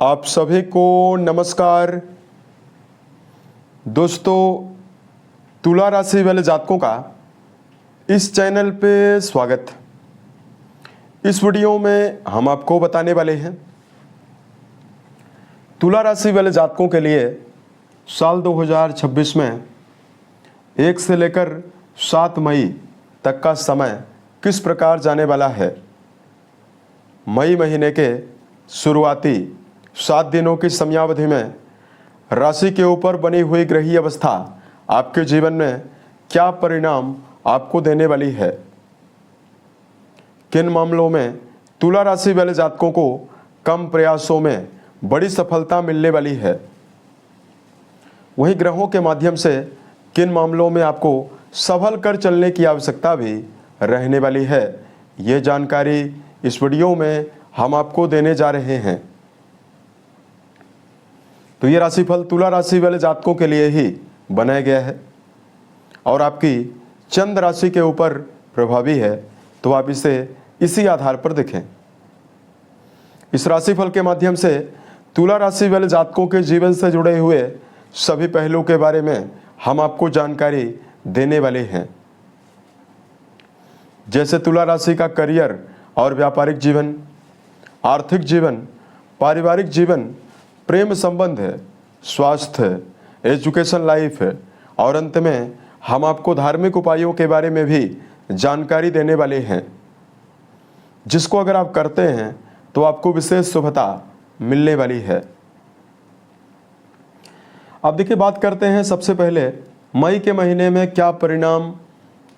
आप सभी को नमस्कार। दोस्तों, तुला राशि वाले जातकों का इस चैनल पे स्वागत। इस वीडियो में हम आपको बताने वाले हैं तुला राशि वाले जातकों के लिए साल 2026 में 1 से लेकर 7 मई तक का समय किस प्रकार जाने वाला है। मई महीने के शुरुआती 7 दिनों की समयावधि में राशि के ऊपर बनी हुई ग्रहीय अवस्था आपके जीवन में क्या परिणाम आपको देने वाली है। किन मामलों में तुला राशि वाले जातकों को कम प्रयासों में बड़ी सफलता मिलने वाली है। वहीं ग्रहों के माध्यम से किन मामलों में आपको संभल कर चलने की आवश्यकता भी रहने वाली है, ये जानकारी इस वीडियो में हम आपको देने जा रहे हैं। तो ये राशिफल तुला राशि वाले जातकों के लिए ही बनाया गया है और आपकी चंद्र राशि के ऊपर प्रभावी है, तो आप इसे इसी आधार पर देखें। इस राशिफल के माध्यम से तुला राशि वाले जातकों के जीवन से जुड़े हुए सभी पहलुओं के बारे में हम आपको जानकारी देने वाले हैं, जैसे तुला राशि का करियर और व्यापारिक जीवन, आर्थिक जीवन, पारिवारिक जीवन, प्रेम संबंध है, स्वास्थ्य है, एजुकेशन लाइफ है और अंत में हम आपको धार्मिक उपायों के बारे में भी जानकारी देने वाले हैं, जिसको अगर आप करते हैं तो आपको विशेष शुभता मिलने वाली है। अब देखिए, बात करते हैं सबसे पहले मई के महीने में क्या परिणाम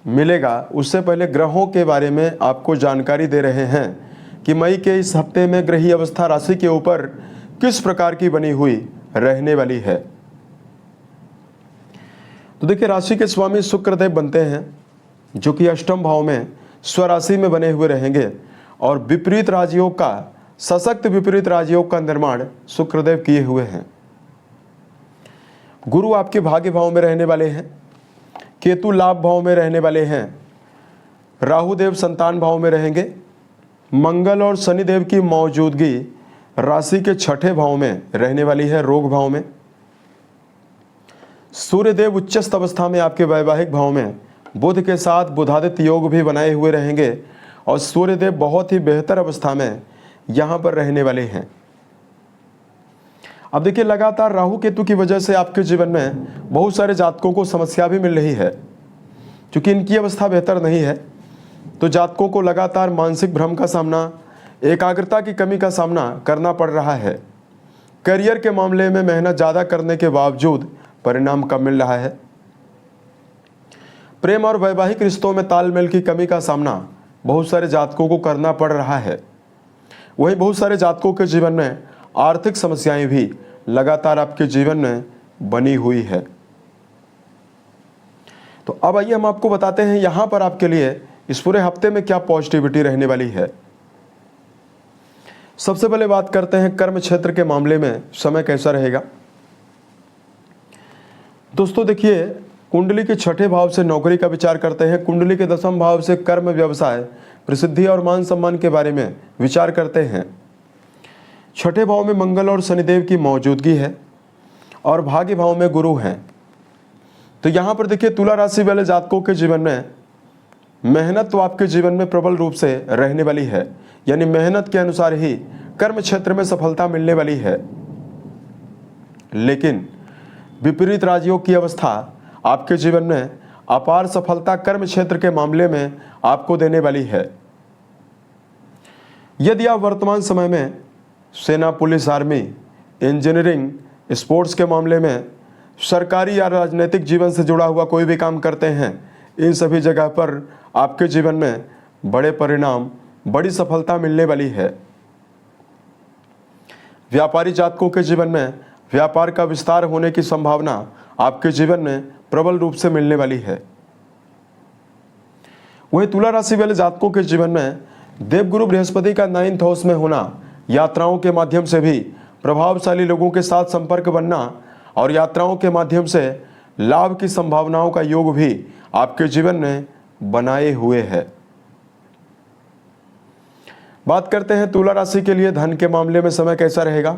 मिलेगा। उससे पहले ग्रहों के बारे में आपको जानकारी दे रहे हैं कि मई के इस हफ्ते में ग्रहीय अवस्था राशि के ऊपर किस प्रकार की बनी हुई रहने वाली है। तो देखिए, राशि के स्वामी शुक्रदेव बनते हैं, जो कि अष्टम भाव में स्वराशि में बने हुए रहेंगे और विपरीत राजयोग का, सशक्त विपरीत राजयोग का निर्माण शुक्रदेव किए हुए हैं। गुरु आपके भाग्य भाव में रहने वाले हैं, केतु लाभ भाव में रहने वाले हैं, राहुदेव संतान भाव में रहेंगे, मंगल और शनिदेव की मौजूदगी राशि के 6ठे भाव में रहने वाली है, रोग भाव में। सूर्यदेव उच्चस्थ अवस्था में आपके वैवाहिक भाव में बुध के साथ बुधादित्य योग भी बनाए हुए रहेंगे और सूर्यदेव बहुत ही बेहतर अवस्था में यहां पर रहने वाले हैं। अब देखिए, लगातार राहु केतु की वजह से आपके जीवन में बहुत सारे जातकों को समस्या भी मिल रही है। क्योंकि इनकी अवस्था बेहतर नहीं है, तो जातकों को लगातार मानसिक भ्रम का सामना, एकाग्रता की कमी का सामना करना पड़ रहा है। करियर के मामले में मेहनत ज़्यादा करने के बावजूद परिणाम कम मिल रहा है। प्रेम और वैवाहिक रिश्तों में तालमेल की कमी का सामना बहुत सारे जातकों को करना पड़ रहा है। वहीं बहुत सारे जातकों के जीवन में आर्थिक समस्याएं भी लगातार आपके जीवन में बनी हुई है। तो अब आइए हम आपको बताते हैं यहां पर आपके लिए इस पूरे हफ्ते में क्या पॉजिटिविटी रहने वाली है। सबसे पहले बात करते हैं कर्म क्षेत्र के मामले में समय कैसा रहेगा। दोस्तों देखिए, कुंडली के 6ठे भाव से नौकरी का विचार करते हैं, कुंडली के 10वें भाव से कर्म, व्यवसाय, प्रसिद्धि और मान सम्मान के बारे में विचार करते हैं। 6ठे भाव में मंगल और शनिदेव की मौजूदगी है और भाग्य भाव में गुरु हैं। तो यहाँ पर देखिए, तुला राशि वाले जातकों के जीवन में मेहनत तो आपके जीवन में प्रबल रूप से रहने वाली है, यानी मेहनत के अनुसार ही कर्म क्षेत्र में सफलता मिलने वाली है। लेकिन विपरीत राजयोग की अवस्था आपके जीवन में अपार सफलता कर्म क्षेत्र के मामले में आपको देने वाली है। यदि आप वर्तमान समय में सेना, पुलिस, आर्मी, इंजीनियरिंग, स्पोर्ट्स के मामले में, सरकारी या राजनीतिक जीवन से जुड़ा हुआ कोई भी काम करते हैं, इन सभी जगह पर आपके जीवन में बड़े परिणाम, बड़ी सफलता मिलने वाली है। व्यापारी जातकों के जीवन में व्यापार का विस्तार होने की संभावना आपके जीवन में प्रबल रूप से मिलने वाली है। वहीं तुला राशि वाले जातकों के जीवन में देवगुरु बृहस्पति का 9th हाउस में होना, यात्राओं के माध्यम से भी प्रभावशाली लोगों के साथ संपर्क बनना और यात्राओं के माध्यम से लाभ की संभावनाओं का योग भी आपके जीवन में बनाए हुए है। बात करते हैं तुला राशि के लिए धन के मामले में समय कैसा रहेगा।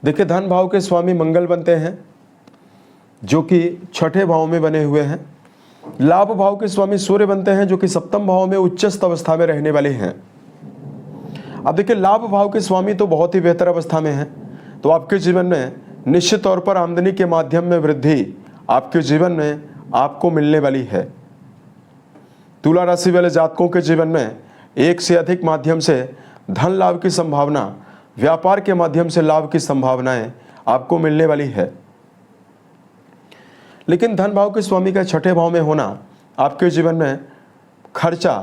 देखिए धन भाव के स्वामी मंगल बनते हैं जो कि छठे भाव में बने हुए हैं। लाभ भाव के स्वामी सूर्य बनते हैं जो कि सप्तम भाव में उच्चस्थ अवस्था में रहने वाले हैं। अब देखिए लाभ भाव के स्वामी तो बहुत ही बेहतर अवस्था में हैं, तो आपके जीवन में निश्चित तौर पर आमदनी के माध्यम में वृद्धि आपके जीवन में आपको मिलने वाली है। तुला राशि वाले जातकों के जीवन में एक से अधिक माध्यम से धन लाभ की संभावना, व्यापार के माध्यम से लाभ की संभावनाएं आपको मिलने वाली है। लेकिन धन भाव के स्वामी का छठे भाव में होना आपके जीवन में खर्चा,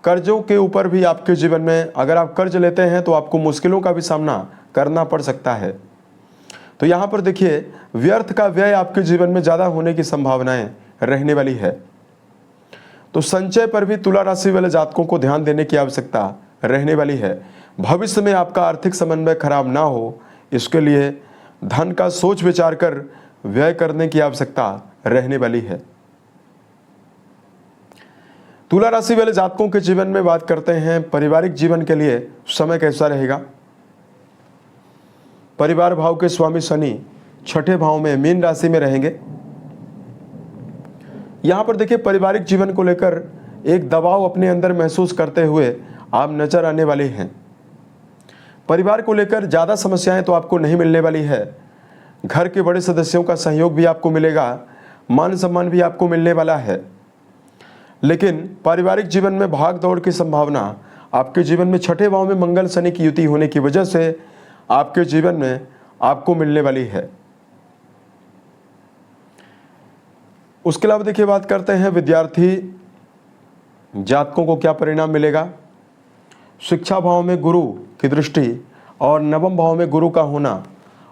कर्जों के ऊपर भी आपके जीवन में अगर आप कर्ज लेते हैं तो आपको मुश्किलों का भी सामना करना पड़ सकता है। तो यहाँ पर देखिए व्यर्थ का व्यय आपके जीवन में ज़्यादा होने की संभावनाएं रहने वाली है। तो संचय पर भी तुला राशि वाले जातकों को ध्यान देने की आवश्यकता रहने वाली है। भविष्य में आपका आर्थिक समन्वय खराब ना हो, इसके लिए धन का सोच विचार कर व्यय करने की आवश्यकता रहने वाली है। तुला राशि वाले जातकों के जीवन में बात करते हैं पारिवारिक जीवन के लिए समय कैसा रहेगा। परिवार भाव के स्वामी शनि छठे भाव में मीन राशि में रहेंगे। यहां पर देखिए पारिवारिक जीवन को लेकर एक दबाव अपने अंदर महसूस करते हुए आप नजर आने वाले हैं। परिवार को लेकर ज़्यादा समस्याएं तो आपको नहीं मिलने वाली है। घर के बड़े सदस्यों का सहयोग भी आपको मिलेगा, मान सम्मान भी आपको मिलने वाला है। लेकिन पारिवारिक जीवन में भाग दौड़ की संभावना आपके जीवन में छठे भाव में मंगल शनि की युति होने की वजह से आपके जीवन में आपको मिलने वाली है। उसके अलावा देखिए बात करते हैं विद्यार्थी जातकों को क्या परिणाम मिलेगा। शिक्षा भाव में गुरु की दृष्टि और नवम भाव में गुरु का होना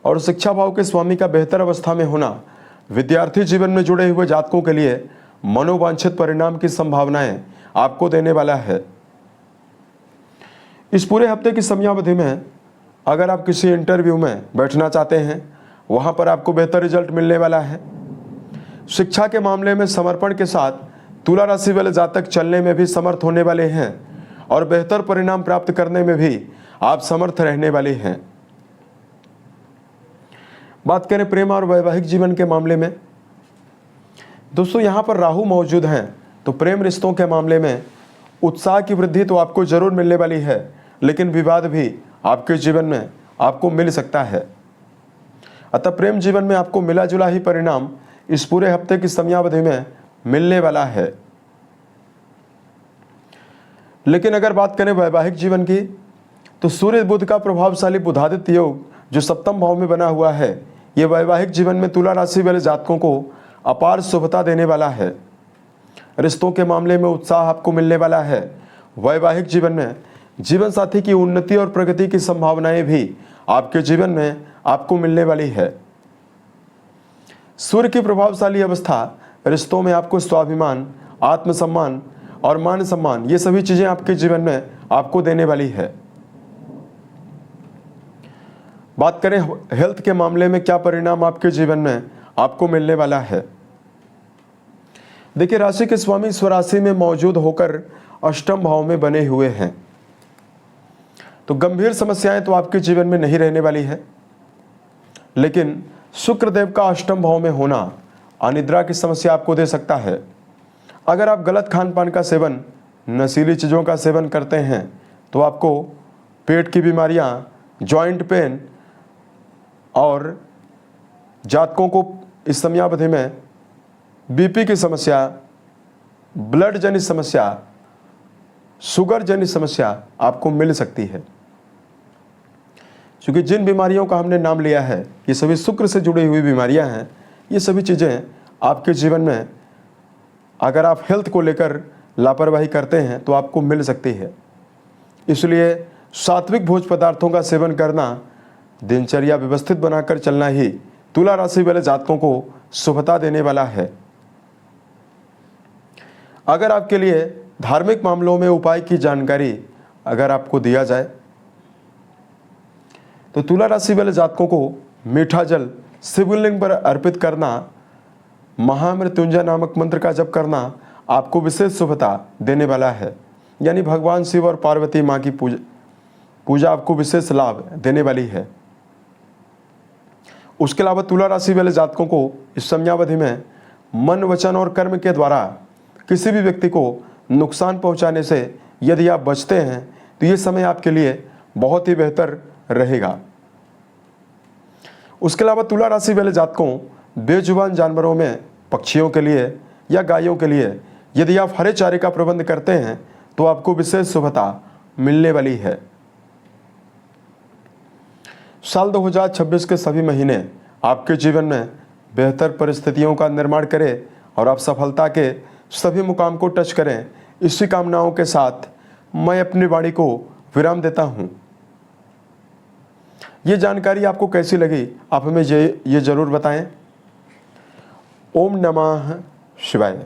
और शिक्षा भाव के स्वामी का बेहतर अवस्था में होना विद्यार्थी जीवन में जुड़े हुए जातकों के लिए मनोवांछित परिणाम की संभावनाएं आपको देने वाला है। इस पूरे हफ्ते की समयावधि में अगर आप किसी इंटरव्यू में बैठना चाहते हैं, वहां पर आपको बेहतर रिजल्ट मिलने वाला है। शिक्षा के मामले में समर्पण के साथ तुला राशि वाले जातक चलने में भी समर्थ होने वाले हैं और बेहतर परिणाम प्राप्त करने में भी आप समर्थ रहने वाले हैं। बात करें प्रेम और वैवाहिक जीवन के मामले में, दोस्तों यहाँ पर राहु मौजूद हैं, तो प्रेम रिश्तों के मामले में उत्साह की वृद्धि तो आपको जरूर मिलने वाली है, लेकिन विवाद भी आपके जीवन में आपको मिल सकता है। अतः प्रेम जीवन में आपको मिला जुला ही परिणाम इस पूरे हफ्ते की समयावधि में मिलने वाला है। लेकिन अगर बात करें वैवाहिक जीवन की, तो सूर्य बुध का प्रभावशाली बुधादित्य योग जो सप्तम भाव में बना हुआ है, ये वैवाहिक जीवन में तुला राशि वाले जातकों को अपार शुभता देने वाला है। रिश्तों के मामले में उत्साह आपको मिलने वाला है। वैवाहिक जीवन में जीवन साथी की उन्नति और प्रगति की संभावनाएं भी आपके जीवन में आपको मिलने वाली है। सूर्य की प्रभावशाली अवस्था रिश्तों में आपको स्वाभिमान, आत्मसम्मान और मान सम्मान, ये सभी चीजें आपके जीवन में आपको देने वाली है। बात करें हेल्थ के मामले में क्या परिणाम आपके जीवन में आपको मिलने वाला है। देखिए राशि के स्वामी स्वराशि में मौजूद होकर अष्टम भाव में बने हुए हैं, तो गंभीर समस्याएं तो आपके जीवन में नहीं रहने वाली है। लेकिन शुक्रदेव का अष्टम भाव में होना अनिद्रा की समस्या आपको दे सकता है। अगर आप गलत खान पान का सेवन, नशीली चीज़ों का सेवन करते हैं तो आपको पेट की बीमारियां, जॉइंट पेन और जातकों को इस समयावधि में बीपी की समस्या, ब्लड जनित समस्या, शुगर जनित समस्या आपको मिल सकती है। क्योंकि जिन बीमारियों का हमने नाम लिया है ये सभी शुक्र से जुड़ी हुई बीमारियां हैं। ये सभी चीज़ें आपके जीवन में अगर आप हेल्थ को लेकर लापरवाही करते हैं तो आपको मिल सकती है। इसलिए सात्विक भोज पदार्थों का सेवन करना, दिनचर्या व्यवस्थित बनाकर चलना ही तुला राशि वाले जातकों को शुभता देने वाला है। अगर आपके लिए धार्मिक मामलों में उपाय की जानकारी अगर आपको दिया जाए तो तुला राशि वाले जातकों को मीठा जल शिवलिंग पर अर्पित करना, महामृत्युंजय नामक मंत्र का जप करना आपको विशेष शुभता देने वाला है। यानी भगवान शिव और पार्वती माँ की पूजा आपको विशेष लाभ देने वाली है। उसके अलावा तुला राशि वाले जातकों को इस समयावधि में मन, वचन और कर्म के द्वारा किसी भी व्यक्ति को नुकसान पहुंचाने से यदि आप बचते हैं तो ये समय आपके लिए बहुत ही बेहतर रहेगा। उसके अलावा तुला राशि वाले जातकों बेजुबान जानवरों में पक्षियों के लिए या गायों के लिए यदि आप हरे चारे का प्रबंध करते हैं तो आपको विशेष शुभता मिलने वाली है। साल 2026 के सभी महीने आपके जीवन में बेहतर परिस्थितियों का निर्माण करें और आप सफलता के सभी मुकाम को टच करें। इसी कामनाओं के साथ मैं अपनी वाणी को विराम देता हूं। ये जानकारी आपको कैसी लगी आप हमें ये जरूर बताएं। ओम नमः शिवाय।